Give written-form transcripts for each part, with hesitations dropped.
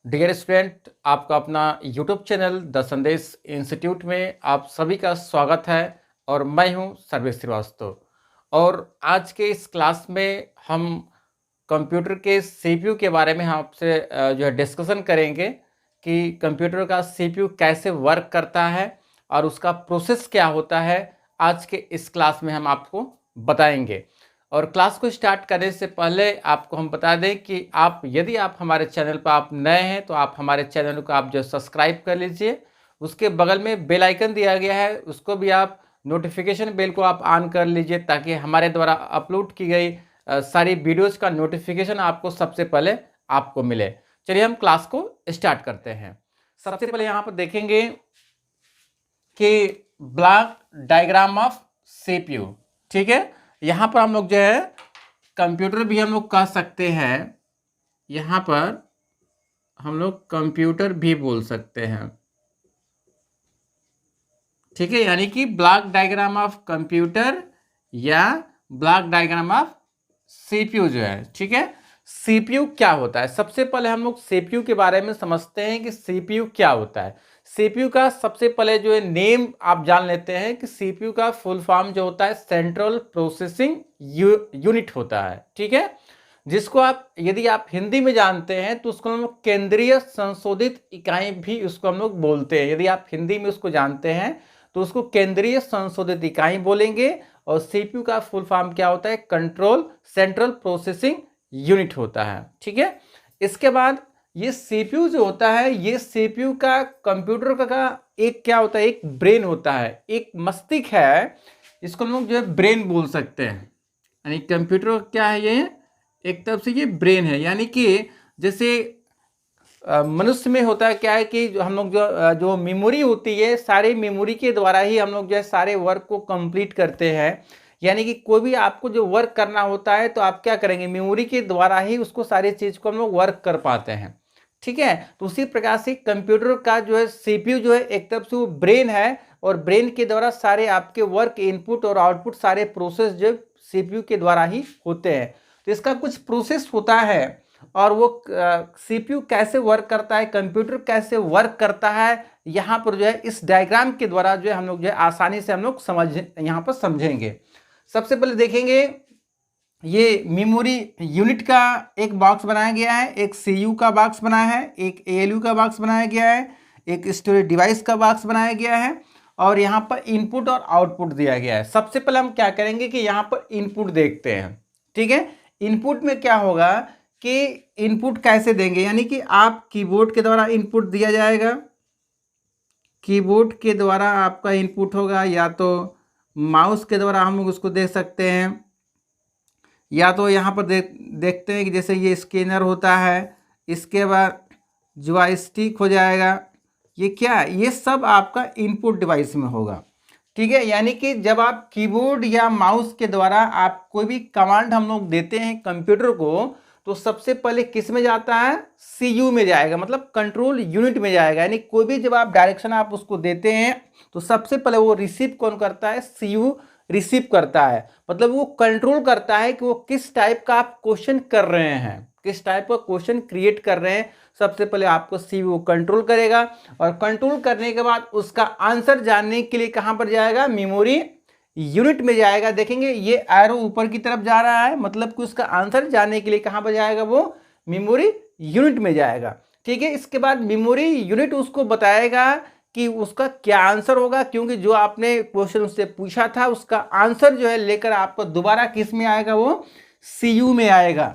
Dear student, आपका अपना YouTube channel the संदेश इंस्टीट्यूट में आप सभी का स्वागत है और मैं हूं सर्वेश श्रीवास्तव। और आज के इस क्लास में हम कंप्यूटर के सीपीयू के बारे में हम आपसे जो है डिस्कशन करेंगे कि कंप्यूटर का सीपीयू कैसे वर्क करता है और उसका प्रोसेस क्या होता है। आज के इस क्लास में हम आपको बताएंगे। और क्लास को स्टार्ट करने से पहले आपको हम बता दें कि यदि आप हमारे चैनल पर आप नए हैं तो आप हमारे चैनल को आप जो सब्सक्राइब कर लीजिए। उसके बगल में बेल आइकन दिया गया है, उसको भी आप नोटिफिकेशन बेल को आप ऑन कर लीजिए ताकि हमारे द्वारा अपलोड की गई सारी वीडियोज़ का नोटिफिकेशन आपको सबसे पहले आपको मिले। चलिए हम क्लास को स्टार्ट करते हैं। सबसे पहले यहाँ पर देखेंगे कि ब्लॉक डायग्राम ऑफ सीपीयू। ठीक है, यहाँ पर हम लोग जो है कंप्यूटर भी हम लोग कह सकते हैं, यहाँ पर हम लोग कंप्यूटर भी बोल सकते हैं। ठीक है, यानी कि ब्लॉक डायग्राम ऑफ कंप्यूटर या ब्लॉक डायग्राम ऑफ सीपीयू जो है। ठीक है, सीपीयू क्या होता है? सबसे पहले हम लोग सीपीयू के बारे में समझते हैं कि सीपीयू क्या होता है। सीपीयू का सबसे पहले जो है नेम आप जान लेते हैं कि सीपीयू का फुल फॉर्म जो होता है सेंट्रल प्रोसेसिंग यूनिट होता है। ठीक है, जिसको आप यदि आप हिंदी में जानते हैं तो उसको हम लोग केंद्रीय संशोधित इकाई भी उसको हम लोग बोलते हैं। यदि आप हिंदी में उसको जानते हैं तो उसको केंद्रीय संशोधित इकाई बोलेंगे। और सीपीयू का फुल फॉर्म क्या होता है? कंट्रोल सेंट्रल प्रोसेसिंग यूनिट होता है। ठीक है, इसके बाद ये सीपीयू जो होता है, ये सीपीयू का कंप्यूटर का एक क्या होता है? एक ब्रेन होता है, एक मस्तिष्क है। इसको हम लोग जो है ब्रेन बोल सकते हैं। यानी कंप्यूटर क्या है? ये एक तरफ से ये ब्रेन है। यानी कि जैसे मनुष्य में होता है क्या है कि हम लोग जो मेमोरी होती है, सारे मेमोरी के द्वारा ही हम लोग जो है सारे वर्क को कंप्लीट करते हैं। यानी कि कोई भी आपको जो वर्क करना होता है तो आप क्या करेंगे? मेमोरी के द्वारा ही उसको सारी चीज़ को हम लोग वर्क कर पाते हैं। ठीक है, तो उसी प्रकार से कंप्यूटर का जो है सीपीयू जो है एक तरफ से वो ब्रेन है और ब्रेन के द्वारा सारे आपके वर्क इनपुट और आउटपुट सारे प्रोसेस जो सीपीयू के द्वारा ही होते हैं। तो इसका कुछ प्रोसेस होता है और वो सीपीयू कैसे वर्क करता है, कंप्यूटर कैसे वर्क करता है, यहाँ पर जो है इस डायग्राम के द्वारा जो है हम लोग जो है आसानी से हम लोग यहाँ पर समझेंगे। सबसे पहले देखेंगे ये मेमोरी यूनिट का एक बॉक्स बनाया गया है, एक सीयू का बॉक्स बनाया है, एक एएलयू का बॉक्स बनाया गया है, एक स्टोरेज डिवाइस का बॉक्स बनाया गया है और यहाँ पर इनपुट और आउटपुट दिया गया है। सबसे पहले हम क्या करेंगे कि यहाँ पर इनपुट देखते हैं। ठीक है, इनपुट में क्या होगा कि इनपुट कैसे देंगे? यानी कि आप कीबोर्ड के द्वारा इनपुट दिया जाएगा। कीबोर्ड के द्वारा आपका इनपुट होगा, या तो माउस के द्वारा हम लोग उसको दे सकते हैं, या तो यहाँ पर देखते हैं कि जैसे ये स्कैनर होता है, इसके बाद जॉयस्टिक हो जाएगा। ये क्या? ये सब आपका इनपुट डिवाइस में होगा। ठीक है, यानी कि जब आप कीबोर्ड या माउस के द्वारा आप कोई भी कमांड हम लोग देते हैं कंप्यूटर को, तो सबसे पहले किस में जाता है? सीयू में जाएगा, मतलब कंट्रोल यूनिट में जाएगा। यानी कोई भी जब आप डायरेक्शन आप उसको देते हैं तो सबसे पहले वो रिसीव कौन करता है? सीयू रिसीव करता है। मतलब वो कंट्रोल करता है कि वो किस टाइप का आप क्वेश्चन कर रहे हैं, किस टाइप का क्वेश्चन क्रिएट कर रहे हैं। सबसे पहले आपको सीयू कंट्रोल करेगा और कंट्रोल करने के बाद उसका आंसर जानने के लिए कहां पर जाएगा? मेमोरी यूनिट में जाएगा। देखेंगे ये एरो ऊपर की तरफ जा रहा है, मतलब कि उसका आंसर जानने के लिए कहां पर जाएगा? वो मेमोरी यूनिट में जाएगा। ठीक है, इसके बाद मेमोरी यूनिट उसको बताएगा कि उसका क्या आंसर होगा, क्योंकि जो आपने क्वेश्चन उससे पूछा था उसका आंसर जो है लेकर आपको दोबारा किस में आएगा? वो सीयू में आएगा।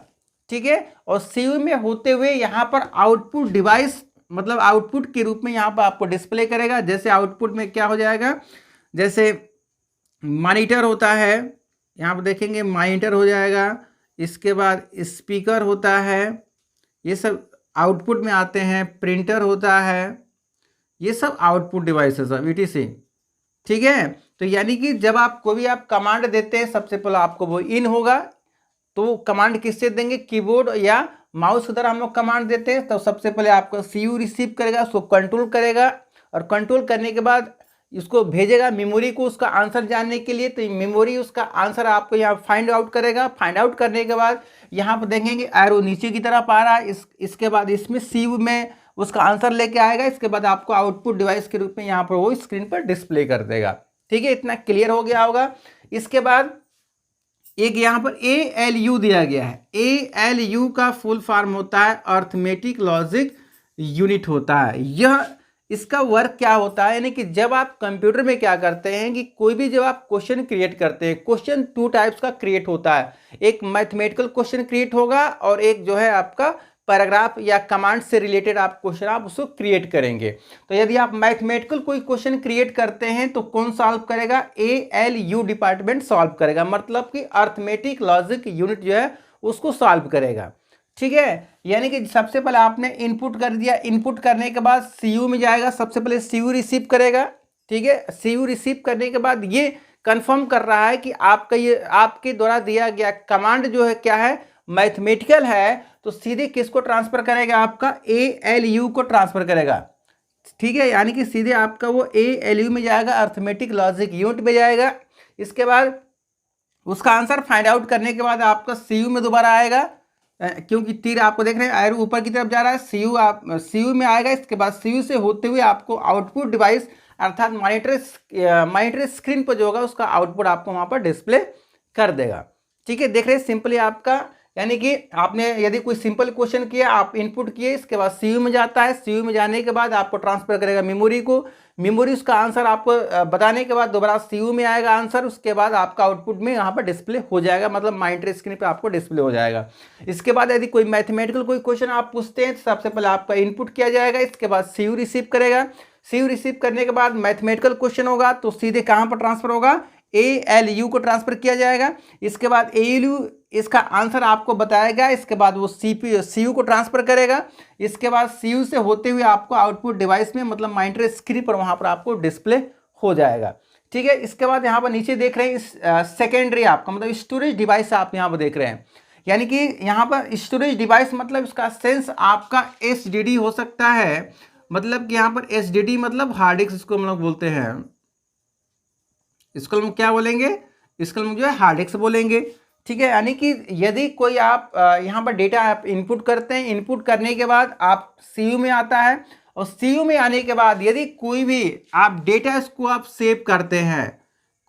ठीक है, और सीयू में होते हुए यहाँ पर आउटपुट डिवाइस, मतलब आउटपुट के रूप में यहाँ पर आपको डिस्प्ले करेगा। जैसे आउटपुट में क्या हो जाएगा? जैसे मॉनिटर होता है, यहाँ पर देखेंगे मॉनिटर हो जाएगा। इसके बाद स्पीकर होता है, ये सब आउटपुट में आते हैं। प्रिंटर होता है, ये सब आउटपुट डिवाइसेस है, वीटीसी। ठीक है, तो यानी कि जब आप कोई भी आप कमांड देते हैं सबसे पहले आपको वो इन होगा। तो कमांड किससे देंगे? कीबोर्ड या माउस के द्वारा हम लोग कमांड देते हैं, तो सबसे पहले आपका सीयू रिसीव करेगा, उसको कंट्रोल करेगा और कंट्रोल करने के बाद इसको भेजेगा मेमोरी को उसका आंसर जानने के लिए। तो मेमोरी उसका आंसर आपको यहाँ फाइंड आउट करेगा। फाइंड आउट करने के बाद यहाँ पर देखेंगे एरो नीचे की तरफ आ रहा है। इसके बाद इसमें सीयू में उसका आंसर लेके आएगा, इसके बाद आपको आउटपुट डिवाइस के रूप में यहाँ पर वो स्क्रीन पर डिस्प्ले कर देगा। ठीक है, इतना क्लियर हो गया होगा। इसके बाद एक यहाँ पर ALU दिया गया है। ALU का फुल फॉर्म होता है अर्थमेटिक लॉजिक यूनिट होता है। यह इसका वर्क क्या होता है, यानी कि जब आप कंप्यूटर में क्या करते हैं कि कोई भी जब आप क्वेश्चन क्रिएट करते हैं, क्वेश्चन 2 टाइप्स का क्रिएट होता है, एक मैथमेटिकल क्वेश्चन क्रिएट होगा और एक जो है आपका पैराग्राफ या कमांड से रिलेटेड आप क्वेश्चन आप उसको क्रिएट करेंगे। तो यदि आप मैथमेटिकल कोई क्वेश्चन क्रिएट करते हैं तो कौन सॉल्व करेगा, ALU डिपार्टमेंट सॉल्व करेगा, मतलब कि अर्थमेटिक लॉजिक यूनिट जो है उसको सॉल्व करेगा। ठीक है, यानी कि सबसे पहले आपने इनपुट कर दिया, इनपुट करने के बाद CU में जाएगा, सबसे पहले CU रिसीव करेगा। ठीक है, CU रिसीव करने के बाद ये कंफर्म कर रहा है कि आपका ये आपके द्वारा दिया गया कमांड जो है क्या है, मैथमेटिकल है, तो सीधे किसको ट्रांसफर करेगा, आपका ALU को ट्रांसफर करेगा। ठीक है, यानी कि सीधे आपका वो ALU में जाएगा, अर्थमेटिक लॉजिक यूनिट में जाएगा। इसके बाद उसका आंसर फाइंड आउट करने के बाद आपका CU में दोबारा आएगा, क्योंकि तीर आपको देख रहे हैं एरो ऊपर की तरफ जा रहा है, CU में आएगा। इसके बाद CU से होते हुए आपको आउटपुट डिवाइस अर्थात मॉनिटर स्क्रीन पर जो होगा उसका आउटपुट आपको वहां पर डिस्प्ले कर देगा। ठीक है, देख रहे हैं सिंपली आपका, यानी कि आपने यदि कोई सिंपल क्वेश्चन किया, आप इनपुट किए, इसके बाद CU में जाता है, CU में जाने के बाद आपको ट्रांसफर करेगा मेमोरी को, मेमोरी उसका आंसर आपको बताने के बाद दोबारा CU में आएगा आंसर, उसके बाद आपका आउटपुट में यहाँ पर डिस्प्ले हो जाएगा, मतलब मॉनिटर स्क्रीन पे आपको डिस्प्ले हो जाएगा। इसके बाद यदि कोई मैथमेटिकल कोई क्वेश्चन आप पूछते हैं तो सबसे पहले आपका इनपुट किया जाएगा, इसके बाद CU रिसीव करेगा, CU रिसीव करने के बाद मैथमेटिकल क्वेश्चन होगा तो सीधे कहाँ पर ट्रांसफर होगा, ALU को ट्रांसफर किया जाएगा। इसके बाद ALU इसका आंसर आपको बताएगा, इसके बाद वो CU को ट्रांसफर करेगा, इसके बाद CU से होते हुए आपको आउटपुट डिवाइस में मतलब मॉनिटर स्क्रीन पर वहां पर आपको डिस्प्ले हो जाएगा। ठीक है, इसके बाद यहाँ पर नीचे देख रहे हैं सेकेंडरी आपका मतलब स्टोरेज डिवाइस आप यहाँ पर देख रहे हैं, यानी कि यहाँ पर स्टोरेज डिवाइस मतलब इसका सेंस आपका SSD हो सकता है, मतलब कि यहाँ पर SSD मतलब हार्ड डिस्क इसको हम लोग बोलते हैं, इसको हम क्या बोलेंगे, इसको हम जो है हार्ड डिस्क बोलेंगे। ठीक है, यानी कि यदि कोई आप यहाँ पर डेटा आप इनपुट करते हैं, इनपुट करने के बाद आप CU में आता है, और CU में आने के बाद यदि कोई भी आप डेटा इसको आप सेव करते हैं,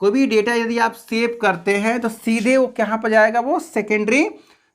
कोई भी डेटा यदि आप सेव करते हैं तो सीधे वो कहाँ पर जाएगा, वो सेकेंडरी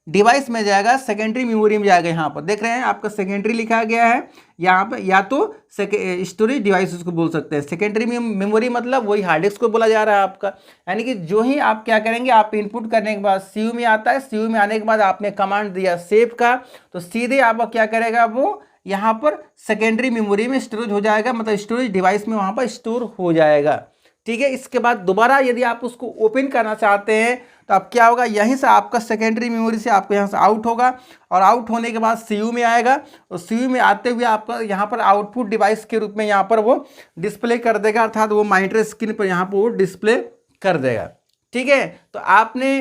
डिवाइस में जाएगा, सेकेंडरी मेमोरी में जाएगा। यहाँ पर देख रहे हैं आपका सेकेंडरी लिखा गया है यहाँ पर, या तो स्टोरेज डिवाइस उसको बोल सकते हैं, सेकेंडरी मेमोरी मतलब वही हार्ड डिस्क को बोला जा रहा है आपका। यानी कि जो ही आप क्या करेंगे, आप इनपुट करने के बाद CU में आता है, CU में आने के बाद आपने कमांड दिया सेव का, तो सीधे आप क्या करेगा, वो यहाँ पर सेकेंडरी मेमोरी में स्टोरेज हो जाएगा, मतलब स्टोरेज डिवाइस में वहाँ पर स्टोर हो जाएगा। ठीक है, इसके बाद दोबारा यदि आप उसको ओपन करना चाहते हैं तो अब क्या होगा, यहीं से आपका सेकेंडरी मेमोरी से आपको यहाँ से आउट होगा, और आउट होने के बाद CU में आएगा, और CU में आते हुए आपका यहाँ पर आउटपुट डिवाइस के रूप में यहाँ पर वो डिस्प्ले कर देगा, अर्थात वो मॉनिटर स्क्रीन पर यहाँ पर वो डिस्प्ले कर देगा। ठीक है, तो आपने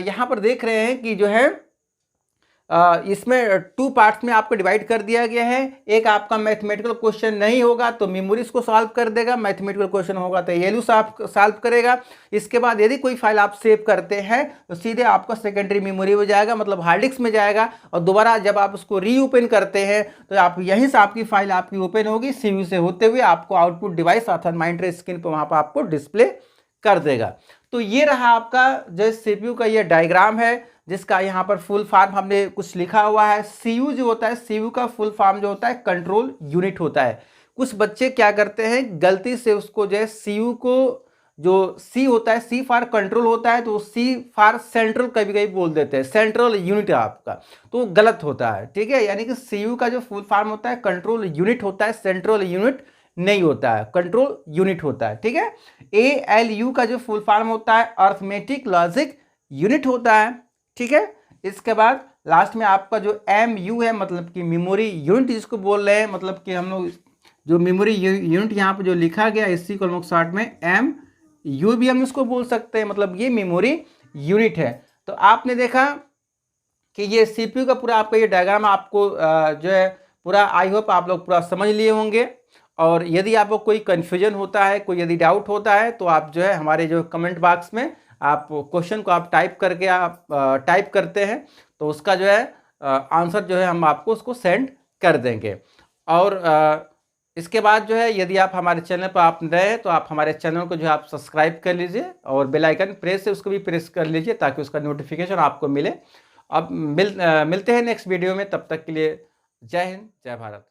यहाँ पर देख रहे हैं कि जो है इसमें 2 पार्ट्स में आपको डिवाइड कर दिया गया है। एक आपका मैथमेटिकल क्वेश्चन नहीं होगा तो मेमोरी इसको सॉल्व कर देगा, मैथमेटिकल क्वेश्चन होगा तो ALU सॉल्व करेगा। इसके बाद यदि कोई फाइल आप सेव करते हैं तो सीधे आपका सेकेंडरी मेमोरी में जाएगा, मतलब हार्ड डिस्क में जाएगा, और दोबारा जब आप उसको रीओपन करते हैं तो आप यहीं से आपकी फाइल आपकी ओपन होगी, CU से होते हुए आपको आउटपुट डिवाइस अर्थात मॉनिटर स्क्रीन पर वहाँ पर आपको डिस्प्ले कर देगा। तो ये रहा आपका जो CPU का ये डायग्राम है, जिसका यहाँ पर फुल फॉर्म हमने कुछ लिखा हुआ है। CU जो होता है, CU का फुल फॉर्म जो होता है कंट्रोल यूनिट होता है। कुछ बच्चे क्या करते हैं, गलती से उसको जो है CU को जो C होता है, C फॉर कंट्रोल होता है, तो C फॉर सेंट्रल कभी कभी बोल देते हैं, सेंट्रल यूनिट है आपका, तो गलत होता है। ठीक है, यानी कि CU का जो फुल फॉर्म होता है कंट्रोल यूनिट होता है, सेंट्रल यूनिट नहीं होता है, कंट्रोल यूनिट होता है। ठीक है, ALU का जो फुल फॉर्म होता है अर्थमेटिक लॉजिक यूनिट होता है। ठीक है, इसके बाद लास्ट में आपका जो MU है, मतलब कि मेमोरी यूनिट जिसको बोल रहे हैं, मतलब कि हम लोग जो मेमोरी यूनिट यहाँ पे जो लिखा गया इसी को हम लोग शॉर्ट में MU भी हम इसको बोल सकते हैं, मतलब ये मेमोरी यूनिट है। तो आपने देखा कि ये CPU का पूरा आपका ये डायग्राम आपको जो है पूरा, आई होप आप लोग पूरा समझ लिए होंगे। और यदि आपको कोई कन्फ्यूजन होता है, कोई यदि डाउट होता है, तो आप जो है हमारे जो कमेंट बॉक्स में आप क्वेश्चन को आप टाइप करके आप टाइप करते हैं तो उसका जो है आंसर जो है हम आपको उसको सेंड कर देंगे। और इसके बाद जो है यदि आप हमारे चैनल पर आप नए हैं तो आप हमारे चैनल को जो है आप सब्सक्राइब कर लीजिए और बेल आइकन प्रेस है उसको भी प्रेस कर लीजिए ताकि उसका नोटिफिकेशन आपको मिले। अब मिलते हैं नेक्स्ट वीडियो में, तब तक के लिए जय हिंद, जय भारत।